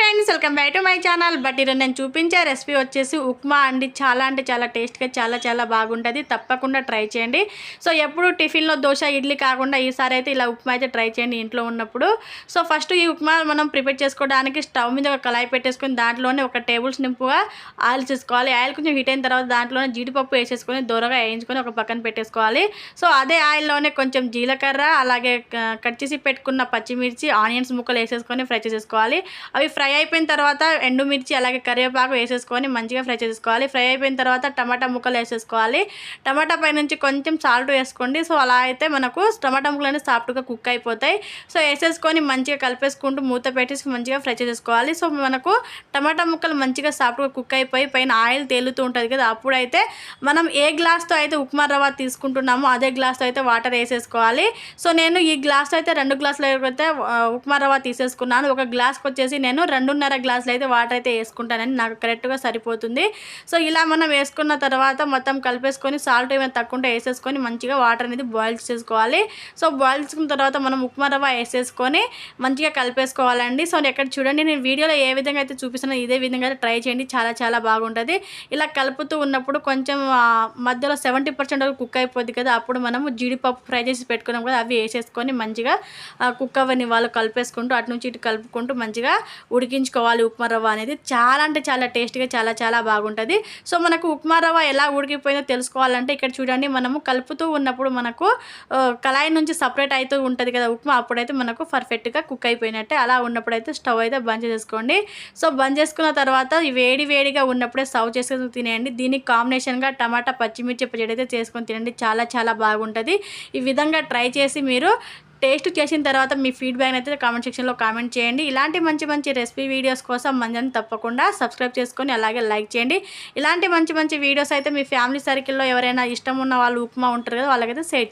Friends, welcome back to my channel. But ఈరోజు నేను చూపించే రెసిపీ వచ్చేసి ఉప్మా అండి. చాలా అంటే చాలా టేస్ట్గా చాలా బాగుంటుంది. తప్పకుండా ట్రై చేయండి. సో ఎప్పుడు టిఫిన్లో దోశ ఇడ్లీ కాకుండా ఈసారి అయితే ఇలా ఉప్మా అయితే ట్రై చేయండి ఇంట్లో ఉన్నప్పుడు. సో ఫస్ట్ ఈ ఉప్మా మనం ప్రిపేర్ చేసుకోవడానికి స్టవ్ మీద ఒక కళాయి పెట్టేసుకొని దాంట్లోనే 1 టేబుల్ స్పూన్ ఆయిల్ చేసుకోవాలి. ఆయిల్ కొంచెం హీట్ అయిన తర్వాత దాంట్లోనే జీడిపప్పు వేసేసుకొని దూరగా వేయించుకొని ఒక పక్కన పెట్టేసుకోవాలి. సో అదే ఆయిల్లోనే కొంచెం జీలకర్ర, అలాగే కట్ చేసి పెట్టుకున్న పచ్చిమిర్చి, ఆనియన్స్ ముక్కలు వేసేసుకొని ఫ్రై చేసేసుకోవాలి. అవి ఫ్రై అయిపోయిన తర్వాత ఎండుమిర్చి అలాగే కరివేపాకు వేసేసుకొని మంచిగా ఫ్రై చేసుకోవాలి. ఫ్రై అయిపోయిన తర్వాత టమాటా ముక్కలు వేసేసుకోవాలి. టమాటా పై నుంచి కొంచెం సాల్ట్ వేసుకోండి. సో అలా అయితే మనకు టమాటా ముక్కలు అనేది సాఫ్ట్గా కుక్ అయిపోతాయి. సో వేసేసుకొని మంచిగా కలిపేసుకుంటూ మూత పెట్టేసి మంచిగా ఫ్రై చేసుకోవాలి. సో మనకు టమాటా ముక్కలు మంచిగా సాఫ్ట్గా కుక్ అయిపోయి పైన ఆయిల్ తేలుతూ ఉంటుంది కదా, అప్పుడైతే మనం ఏ గ్లాస్తో అయితే ఉప్మా రవ్వ తీసుకుంటున్నామో అదే గ్లాస్తో అయితే వాటర్ వేసేసుకోవాలి. సో నేను ఈ గ్లాస్తో అయితే 2 గ్లాసులు అయితే ఉప్మా రవ్వ తీసేసుకున్నాను. ఒక గ్లాస్కి వచ్చేసి నేను 2.5 గ్లాసులు అయితే వాటర్ అయితే వేసుకుంటానని నాకు కరెక్ట్గా సరిపోతుంది. సో ఇలా మనం వేసుకున్న తర్వాత మొత్తం కలిపేసుకొని సాల్ట్ ఏమైనా తక్కువ వేసేసుకొని మంచిగా వాటర్ అనేది బాయిల్ చేసుకోవాలి. సో బాయిల్ చేసుకున్న తర్వాత మనం ఉప్మా రవ్వ వేసేసుకొని మంచిగా కలిపేసుకోవాలండి. సో ఎక్కడ చూడండి, నేను వీడియోలో ఏ విధంగా అయితే చూపిస్తున్నాను ఇదే విధంగా అయితే ట్రై చేయండి. చాలా బాగుంటుంది. ఇలా కలుపుతూ ఉన్నప్పుడు కొంచెం మధ్యలో 70% వరకు కుక్ అయిపోద్ది కదా, అప్పుడు మనము జీడిపప్పు ఫ్రై చేసి పెట్టుకున్నాం కదా, అవి వేసేసుకొని మంచిగా కుక్ అవ్వని వాళ్ళు కలిపేసుకుంటూ అటు నుంచి ఇటు కలుపుకుంటూ మంచిగా ఉడికించుకోవాలి. ఉప్మా రవ్వ అనేది చాలా అంటే చాలా టేస్ట్గా చాలా బాగుంటుంది. సో మనకు ఉప్మా రవ్వ ఎలా ఉడికిపోయిందో తెలుసుకోవాలంటే ఇక్కడ చూడండి, మనము కలుపుతూ ఉన్నప్పుడు మనకు కళాయి నుంచి సపరేట్ అవుతూ ఉంటుంది కదా ఉప్మా, అప్పుడైతే మనకు పర్ఫెక్ట్గా కుక్ అయిపోయినట్టే. అలా ఉన్నప్పుడు అయితే స్టవ్ అయితే బంద్ చేసుకోండి. సో బంద్ చేసుకున్న తర్వాత వేడిగా ఉన్నప్పుడే సర్వ్ చేసుకొని తినేయండి. దీనికి కాంబినేషన్గా టమాటా పచ్చిమిర్చి పచ్చడి అయితే చేసుకొని తినండి. చాలా బాగుంటుంది. ఈ విధంగా ట్రై చేసి మీరు టేస్ట్ చేసిన తర్వాత మీ ఫీడ్బ్యాక్ అయితే కామెంట్ సెక్షన్లో కామెంట్ చేయండి. ఇలాంటి మంచి రెసిపీ వీడియోస్ కోసం మంచిని తప్పకుండా సబ్స్క్రైబ్ చేసుకొని అలాగే లైక్ చేయండి. ఇలాంటి మంచి వీడియోస్ అయితే మీ ఫ్యామిలీ సర్కిల్లో ఎవరైనా ఇష్టం ఉన్న వాళ్ళు ఉప్మా ఉంటారు కదా, వాళ్ళకైతే షేర్